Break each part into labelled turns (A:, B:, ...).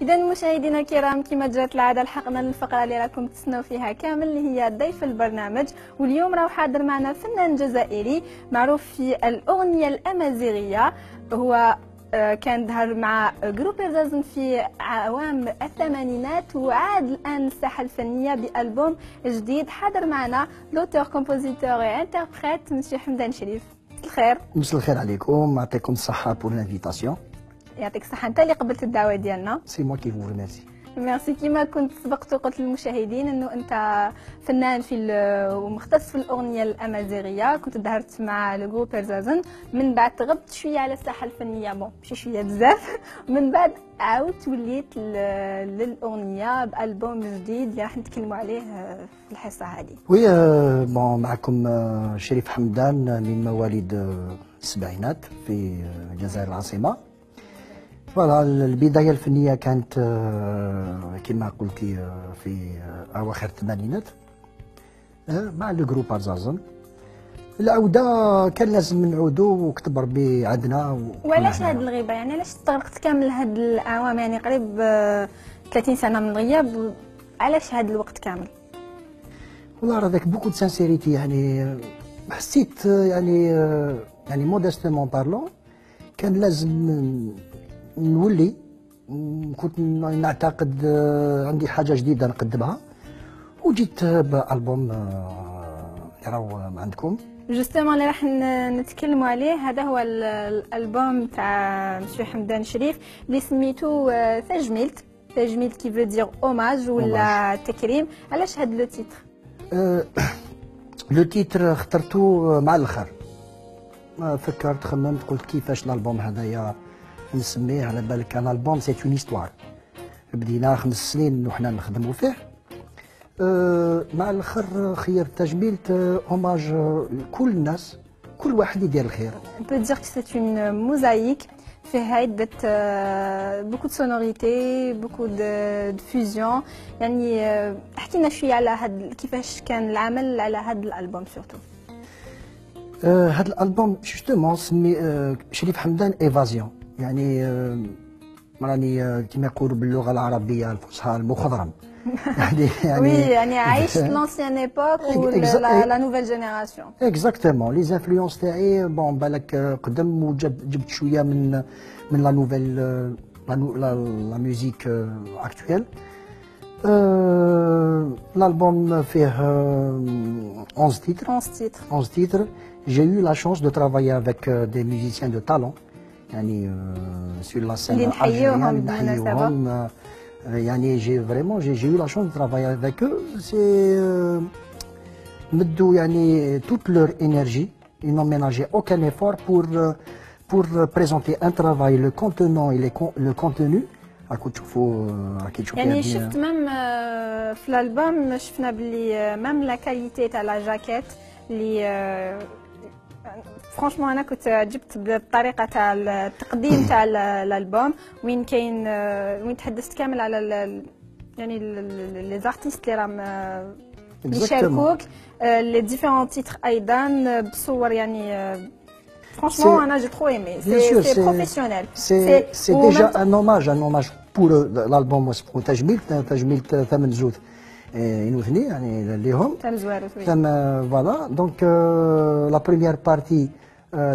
A: إذا مشاهدينا الكرام كما جرت العادة لحقنا للفقرة اللي راكم تسناو فيها كامل اللي هي ضيف البرنامج، واليوم راهو حاضر معنا فنان جزائري معروف في الأغنية الأمازيغية. هو كان ظهر مع جروب بيرزازن في عوام الثمانينات وعاد الآن الساحة الفنية بألبوم جديد. حاضر معنا لوتور كومبوزيتور انتربريت مسيو حمدان شريف. مساء الخير.
B: مساء الخير عليكم، يعطيكم الصحة بور لانفيتاسيون.
A: يعطيك الصحة أنت اللي قبلت الدعوة ديالنا.
B: سي موا كي فو ريميرسي.
A: ميرسي. كيما كنت سبقت وقلت للمشاهدين انه انت فنان في ومختص في الاغنيه الامازيغيه، كنت ظهرت مع لو بيرزازن، من بعد تغبت شويه على الساحه الفنيه، ماشي شويه بزاف، من بعد عاودت وليت للاغنيه بالبوم جديد اللي راح نتكلموا عليه في الحصه هذه.
B: وي بون معكم شريف حمدان من مواليد السبعينات في الجزائر العاصمه. فوالا البداية الفنية كانت كما قلتي في أواخر الثمانينات مع الجروب بيرزازن. العودة كان لازم نعودوا وكتب ربي عندنا.
A: وعلاش هاد الغيبة؟ يعني علاش استغرقت كامل هاد الأعوام، يعني قريب 30 سنة من الغياب، علاش هاد الوقت كامل؟
B: والله راه ذاك بوكو دو سانسيريتي، يعني حسيت يعني مودستمون بارلون كان لازم نولي. كنت نعتقد عندي حاجه جديده نقدمها، وجيت بالبوم راهو عندكم
A: جوستومون اللي راح نتكلموا عليه. هذا هو الالبوم تاع مسيو حمدان شريف اللي سميتو تجميلت كي فو دير اوماج ولا تكريم. علاش هذا لو تيتر؟
B: لو تيتر اخترته مع الاخر، فكرت خممت قلت كيفاش الالبوم هذايا نسميه. على بالك كان البوم سي اون هيستوار، بدينا 5 سنين وحنا نخدموا فيه. مع الاخر خيرت تجميلت اوماج لكل الناس، كل واحد يدير الخير.
A: On peut dire que c'est une mosaïque فيها عدة beaucoup de sonorités, beaucoup de fusion. يعني احكي لنا شوية على هاد كيفاش كان العمل على هاد الالبوم سورتو.
B: هاد الالبوم جوستومون سمي شريف حمدان ايفازيون، يعني راني كما يقولوا باللغه العربيه الفصحى المخضرم.
A: يعني وي يعني عايش لونسيان ايبوك ولا نوفيل جينيراسيون.
B: اكزاكتومون لي زانفلونس تاعي بون بالك قدم وجبت شويه من لا نوفيل لا ميوزيك اكتويل. L'album fait 11 titres. 11 titres. J'ai eu la chance de travailler avec des musiciens de talent. يعني sur la scène algérienne. يعني j'ai eu la chance de travailler avec eux. C'est مدوا يعني toute leur énergie. Ils n'ont ménagé aucun effort pour présenter un travail, le contenant et le contenu. راكو تشوفوا
A: يعني شفت مام في الالبوم شفنا بلي مام لا كاليتي تاع لا جاكيت اللي فرانشمون انا كنت عجبت بالطريقه تاع التقديم تاع الالبوم، وين كاين وين تحدثت كامل على يعني لي زارتيست اللي راهم يشاركوك لي ديفيرون تيتر ايضا بصور يعني. Franchement, j'ai trop aimé. C'est professionnel.
B: C'est déjà un hommage pour l'album pour تجميلت ثمن زوت ينوثني يعني ليهم. ثم voilà. Donc la première partie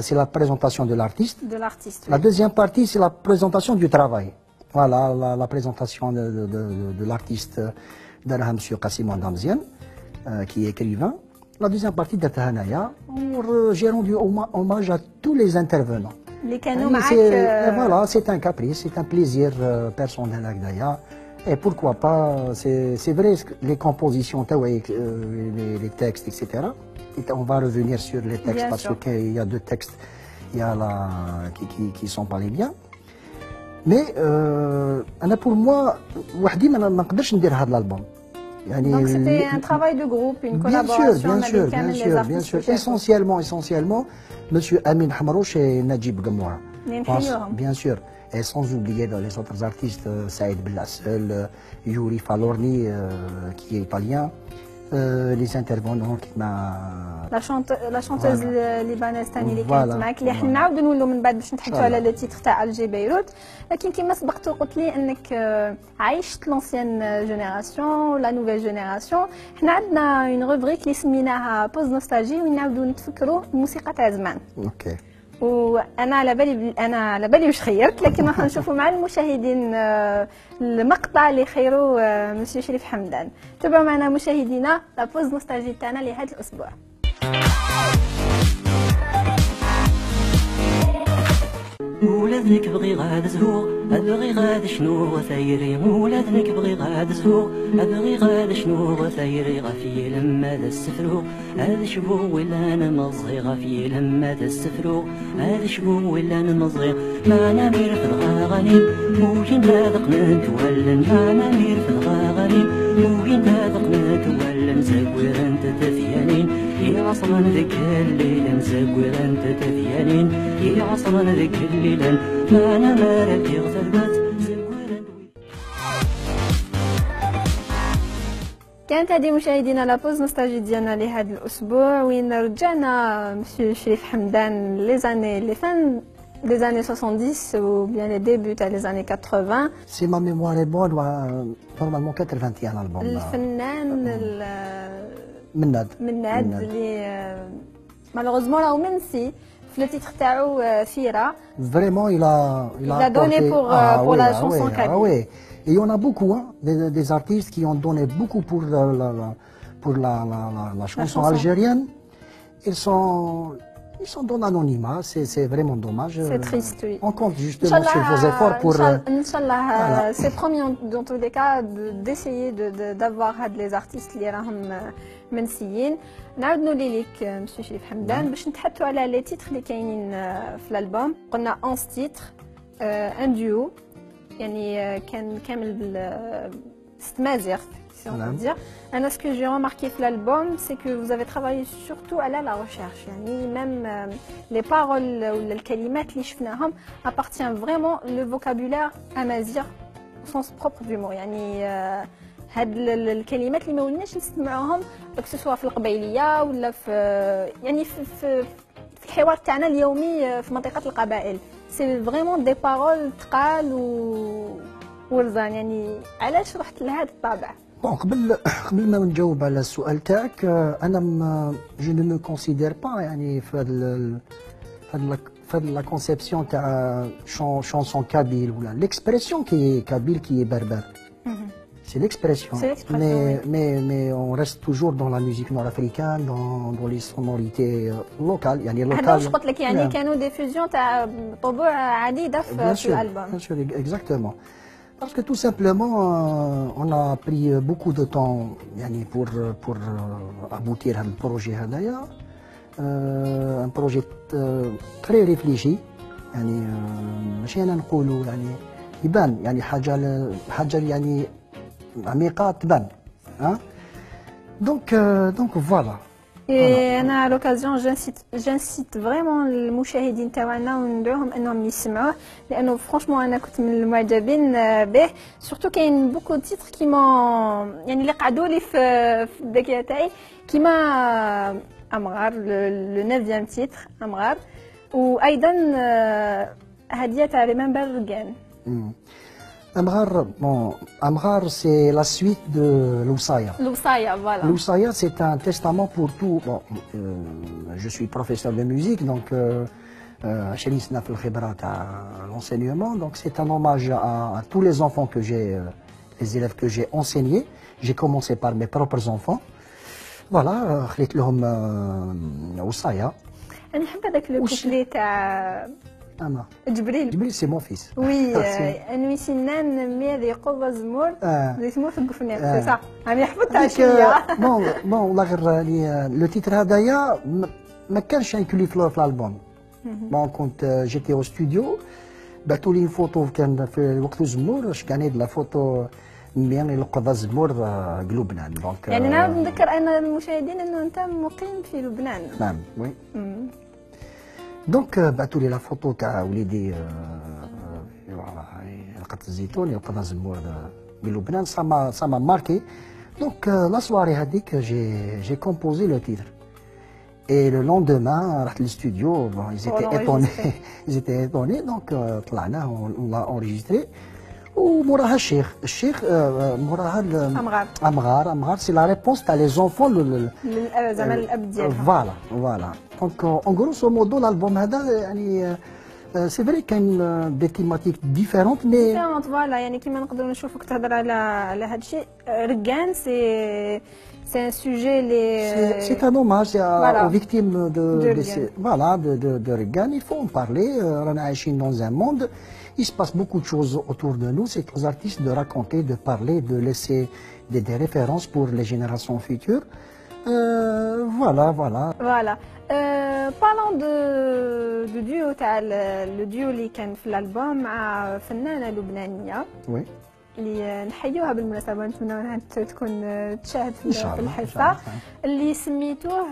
B: c'est la présentation de l'artiste. La deuxième partie c'est la présentation du travail. Voilà la présentation de l'artiste d'Arha Monsieur Kassim Andamzian qui est écrivain. La deuxième partie de Tahanaya, j'ai rendu hommage à tous les intervenants. Voilà, c'est un caprice, c'est un plaisir personnel avec Daya. Et pourquoi pas, c'est vrai, les compositions, les textes, etc. Et on va revenir sur les textes parce qu'il y a 2 textes qui sont pas les biens. Mais pour moi, وحدي ما نقدرش ندير هذا الالبوم.
A: Donc c'était un travail de groupe, une collaboration avec les artistes.
B: Essentiellement, Monsieur Amin Hamrouch et Najib Gamoura. Bien sûr. Et sans oublier les autres artistes, Saïd Bellassel, Yuri Falorni, qui est italien, لي انترفونون كيما
A: لا شونتوز الليبانيز ثاني اللي كانت معك اللي حنا نعاودو نولوا من بعد باش نتحدثوا على لو تيتر تاع الجي بيروت. لكن كيما سبقت وقلت لي انك عايشت لونسيان جينيراسيون ولا نوفيل جينيراسيون. حنا عندنا اون روبريك اللي سميناها بوز نوستالجي وين نعاودو نتفكروا الموسيقى تاع زمان.
B: اوكي.
A: وانا على بالي واش خيرت، لكن راح نشوفوا مع المشاهدين المقطع اللي خيروا مسيو شريف حمدان. تابعوا معنا مشاهدينا لا بوز نوستالجي تاعنا لهذا الاسبوع.
C: ولادك بغي غاد زهور ابغي غاد شنو ثايري ولادك بغي غاد زهور ابغي غاد شنو ثايري غفي لما السفرو هذا شبو ولا انا مصغي غفي لما السفرو هذا شبو ولا انا مصغي ما انا مير في الغاغني وين هذا قنت ولا ما انا مير في الغاغني وين هذا قنت ولا نزكوير انت تثيانين يا عصرا ذيك الليل نزكوير انت تثيانين يا عصرا ذيك الليل ما انا مالك يغتربت.
A: كانت هذه مشاهدينا لابوز نوستالجي ديالنا لهذا الاسبوع وين رجعنا مسيو شريف حمدان لي فان des années 70 ou bien les débuts des années 80.
B: Si ma mémoire est bonne, normalement 81 l'album.
A: الفنان
B: مناد
A: اللي malheureusement راهو منسي في le titre تاعو فيرا.
B: Vraiment il a
A: donné pour la chanson kabyle.
B: Oui. Et il y en a beaucoup, hein, des artistes qui ont donné beaucoup pour la chanson algérienne. Ils sont dans l'anonymat, c'est vraiment dommage.
A: C'est triste, oui.
B: On compte justement sur vos efforts pour...
A: Inch'Allah, c'est promis dans tous les cas d'essayer d'avoir les artistes qui sont منسيين. نعاودوا ليك مسيو شريف حمدان باش نتحدثوا على لي تيتر اللي كاينين في الالبوم. قلنا 11 تيتر ان ديو يعني كان كامل ست مازيغ. Anna, ce que j'ai remarqué dans l'album, c'est que vous avez travaillé surtout à la recherche. Même les paroles ou les kalimat اللي شفناهم appartient vraiment le vocabulaire amazigh au sens propre du mot. يعني هاد الكلمات اللي ما ولناش نسمعوهم سواء في القبيليه ولا في يعني في الحوار تاعنا اليومي في منطقه القبائل. سي فريمون دي بارول تقال ورزان. يعني علاش رحت لهذا الطابع؟
B: قبل ما نجاوب على السؤال تاعك انا جو نو مو كونسيدير با يعني في هاد لا كونسيبسيون تاع شانسون كابيل ولا ليكسبرسيون كي كابيل كي بربر. C'est l'expression, mais on reste toujours dans la musique nord-africaine, dans les sonorités locales. يعني
A: هذا واش قلت لك يعني كانوا دي فيزيون تاع طبوع عديده في الالبوم.
B: Bien sûr, exactement. Parce que tout simplement, on a pris beaucoup de temps pour aboutir à ce projet. Un projet très réfléchi. ماشي أنا نقولوا يعني يبان يعني حاجة يعني عميقة تبان. Donc voilà.
A: Et أنا à l'occasion j'incite vraiment المشاهدين تاعنا وندعوهم أنهم يسمعوه لأنه فرانشمون أنا كنت من المعجبين به. سورتو كاين بوكو تيتر كيما يعني اللي قعدوا لي في الذاكرة تاعي كيما أمغار لو 9e تيتر أمغار وأيضا هدية تاع ريمبر أجين.
B: Amghar, c'est la suite de l'Ousaya.
A: L'Ousaya, voilà.
B: L'Ousaya, c'est un testament pour tout. Bon, je suis professeur de musique, donc Chelisna fil khibrat à l'enseignement. Donc c'est un hommage à tous les enfants que j'ai, les élèves que j'ai enseignés. J'ai commencé par mes propres enfants. Voilà, خليت لهم Ousaya.
A: أنا نحب هذاك لو كوبلي تاع جبريل
B: سي مون فيس.
A: وي انوي سنان ميري قوة زمور زي سمور في القفنيق سي صح راني حفظتها شويه.
B: بون والله غير لو تيتر هذايا ما كانش انكلي في الالبوم. بون كنت جيتي او ستوديو بعثوا لي فوتو كان في وقت الزمور كان هاد لا فوتو مليان يلقط الزمور لبنان. دونك
A: يعني نعاود نذكر انا المشاهدين انه انت مقيم في لبنان.
B: نعم وي. دونك بعثوا لي لا فوتو تاع وليدي لقط الزيتون يلقط الزمور بلبنان. سا ما ماركي Donc la soirée هذيك j'ai composé le titre. Et le lendemain, رحت للstudio, bon, ils étaient étonnés, ils étaient étonnés, donc طلعنا, on l'a enregistré. وموراها الشيخ موراها أمغار c'est la réponse تاع les enfants
A: زعما الاب ديالها.
B: فوالا دونك اون غروسو مودو الالبوم هذا يعني سي فري كاين دي تيماتيك ديفيرونت مي
A: فوالا يعني كيما نقدروا نشوفوك تهضر على هذا الشيء ركان سي un sujet
B: c'est un hommage aux victimes de Regan. Il faut en parler. On est dans un monde. Il se passe beaucoup de choses autour de nous. C'est aux artistes de raconter, de parler, de laisser des références pour les générations futures. Voilà.
A: Parlons de duo le duo اللي كان في الالبوم مع فنانة لبنانية.
B: Oui.
A: اللي نحيوها بالمناسبة، نتمنى انها تكون تشاهد في الحلقة اللي سميتوه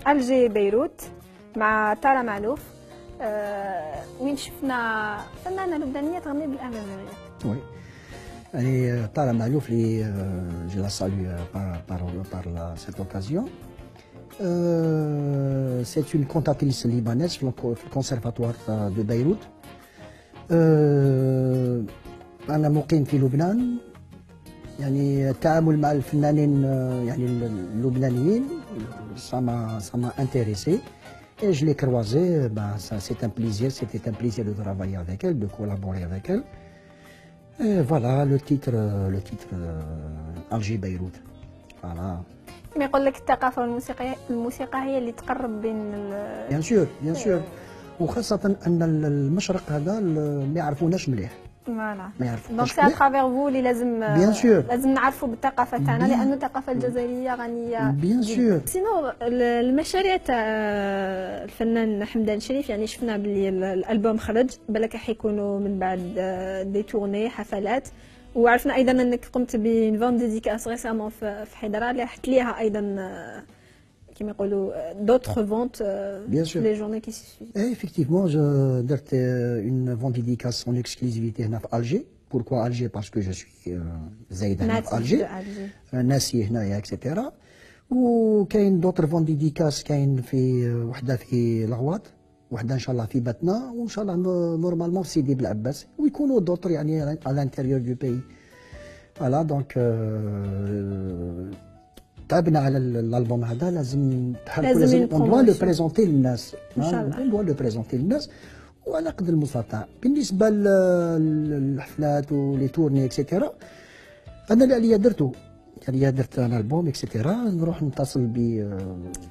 A: ألجي بيروت مع تارا معلوف، وين شفنا فنانة لبنانية تغني بالأمازيغية.
B: وي يعني تارا معلوف اللي جو لا سالو par cette occasion. C'est une cantatrice libanaise في الكونسرفاتوار de Beyrouth. أنا مقيم في لبنان، يعني التعامل مع الفنانين يعني اللبنانيين ça m'a intéressé et je l'ai croisé. C'est un plaisir, c'était un plaisir de travailler avec elle, de collaborer avec elle. Et voilà le titre ألجي بيروت. Voilà.
A: كما يقول لك الثقافة والموسيقى هي اللي تقرب بين
B: bien sûr وخاصة أن المشرق هذا ما يعرفوناش مليح.
A: فوالا دونك سي اترافير فو اللي لازم نعرفوا بالثقافه تاعنا، لانه الثقافه الجزائريه غنيه
B: بيان سور.
A: سينو المشاريع تاع الفنان حمدان شريف، يعني شفنا باللي الالبوم خرج، بالك حيكونوا من بعد دي تورني حفلات، وعرفنا ايضا انك قمت بين فون ديديكاس ريسامون في حيدره اللي حكت ليها ايضا كما يقولوا d'autres ventes les journées qui suivent.
B: Effectivement, je درت une vente dédicace en exclusivité هنا في Alger. Pourquoi Alger? Parce que je suis زايد هنا في Alger. ناسي هنايا etc. وكاين d'autres ventes dédicaces، كاين في وحده في لغواط، وحده ان شاء الله في باتنا، وان شاء الله نورمالمون في سيدي بلعباس، ويكونوا d'autres يعني à l'intérieur du pays. Voilà donc تعبنا على الالبوم هذا، لازم on doit le présenter للناس، on doit le présenter للناس وعلى قدر المستطاع. بالنسبه للحفلات ولي تورني اكسيتيرا، انا اللي عليا درتو، يعني درت انا البوم اكسيتيرا، نروح نتصل ب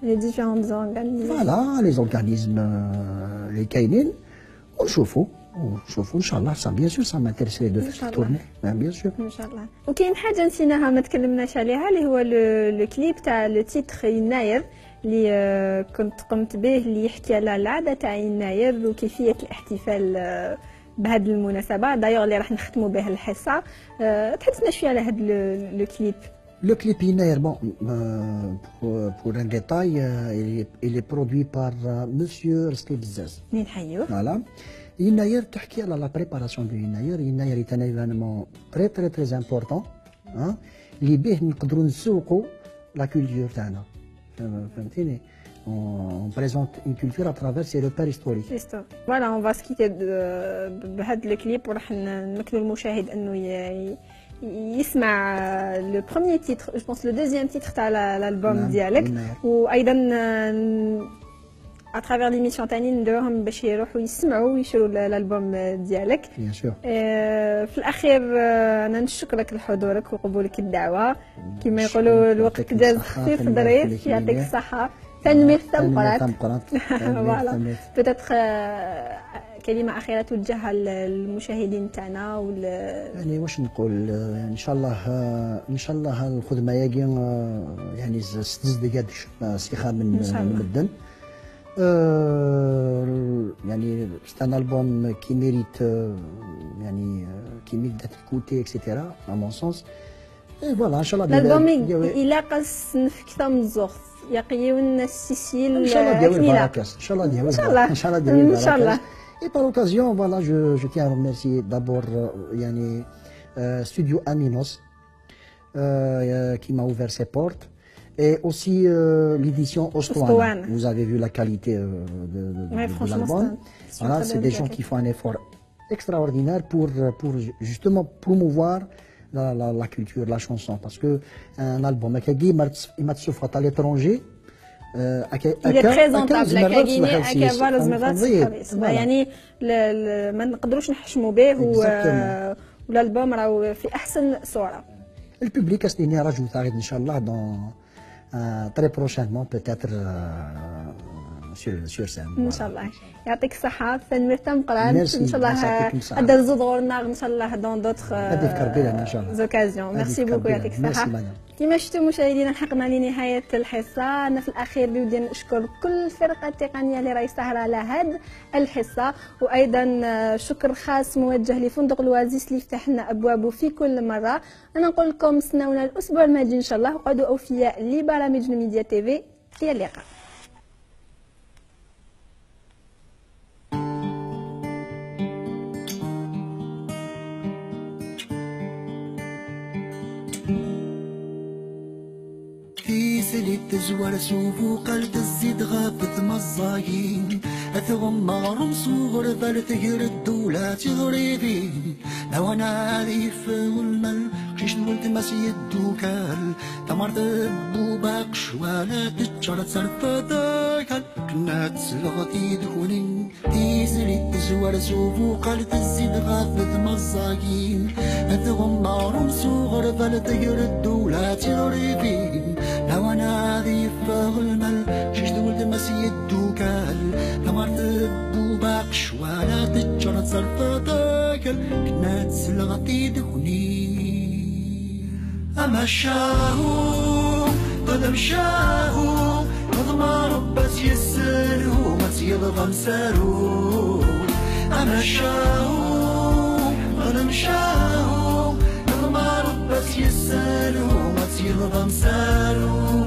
A: لي ديفيرونت زورغانيزم،
B: فوالا لي زورغانيزم اللي كاينين، ونشوفوا ان شاء الله. سا بيان سور سا مانتيريسي دو فير تورني بيان سور
A: ان شاء الله. وكاين حاجه نسيناها ما تكلمناش عليها، اللي هو لو كليب تاع لو تيتر يناير اللي كنت قمت به، اللي يحكي على العاده تاع يناير وكيفيه الاحتفال بهذه المناسبه. دايوغ اللي راح نختموا به الحصه، تحدثنا شويه على هذا لو كليب.
B: Le clip Ynaïr, bon, pour un détail, il est produit par Monsieur Rstli Bzaz. Voilà. Ynaïr, تحكي على la préparation de Ynaïr. Ynaïr est un événement très important. اللي به نقدروا نسوقوا la culture تاعنا. فهمتيني؟ On présente une culture à travers ses repères historiques.
A: Voilà, on va se quitter بهذا الكليب، وراح نمكنوا المشاهد انه يسمع لو بروميير تيتر، جو بونس لو دوزيام تيتر تاع الالبوم ديالك، وايضا اترافير ليميسيون تاني نديروهم باش يروحوا يسمعوا ويشروا الالبوم ديالك.
B: بيان سور.
A: في الاخير انا نشكرك لحضورك وقبولك الدعوه، كما يقولوا الوقت داز خفيف ظريف، يعطيك الصحه. تنمية ثمقرات. فوالا بتاتخ كلمة أخيرة توجهها للمشاهدين تاعنا
B: يعني واش نقول، إن شاء الله الخدمة ياكي يعني 6 دقائق استخدام من المدن. يعني c'est un album qui mérite يعني qui mérite d'être écouté etc. à mon sens. Et voilà إن شاء الله
A: الألبوم يلاقص نفكثة من الزغط يقيون السيسيل
B: إن شاء الله ديال البركات، إن شاء الله ديال البركات، إن شاء الله. Et par occasion, voilà, je tiens à remercier d'abord يعني studio Aminos qui m'a ouvert ses portes. Et aussi l'édition Ostoana. Vous avez vu la qualité de l'album. Voilà, c'est des gens qui font un effort extraordinaire pour justement promouvoir la culture, la chanson. Parce que un album, il m'a souffert à l'étranger.
A: il est présentable كايني اكا زمرات يعني ما نقدروش نحشموا به والالبوم راهو في احسن صوره.
B: الببليك استني راجل تاعي ان شاء الله دون très prochainement peut-être sur scène.
A: ان شاء الله يعطيك الصحة فنمير تم قران ان شاء الله هذا زدورنا ان شاء الله دون دوطخ
B: ان شاء الله
A: زوكازيون. ميرسي بوكو يعطيك الصحة. كما شفتوا مشاهدينا حقنا لنهاية الحصة. أنا في الأخير بدي نشكر كل الفرقة التقنية اللي راهي سهرة على هذه الحصة، وأيضا شكر خاص موجه لفندق الوازيس اللي فتح لنا أبوابه في كل مرة. أنا نقول لكم استناونا الأسبوع الماضي إن شاء الله، وقعدوا أوفياء لبرامج ميديا تيفي. إلى اللقاء.
C: سليت تزور سوفو قلت الزيد غابت مزاين أثغم مغرم صغر ذل تقر الدولة غريبين لو أنا ذيف والمل خيش نولت مسي الدوكال تمرت بو باقش ولا تجر صرفة داكال كنا تسلغتي دخونين سليت تزور سوفو قلت الزيد غابت مزاين أثغم مغرم صغر ذل تقر الدولة غريبين لو أنا ذي فغلمل شيش دولت مسي الدوكال تمرت بو باقش ولا تجرد صرفة داكل كنا تسلغتي دخوني أما شاهو قد مشاهو نظم ربس يسلو مس يضغم سارو أما شاهو قد مشاهو نظم ربس يسلو مس يضغم سارو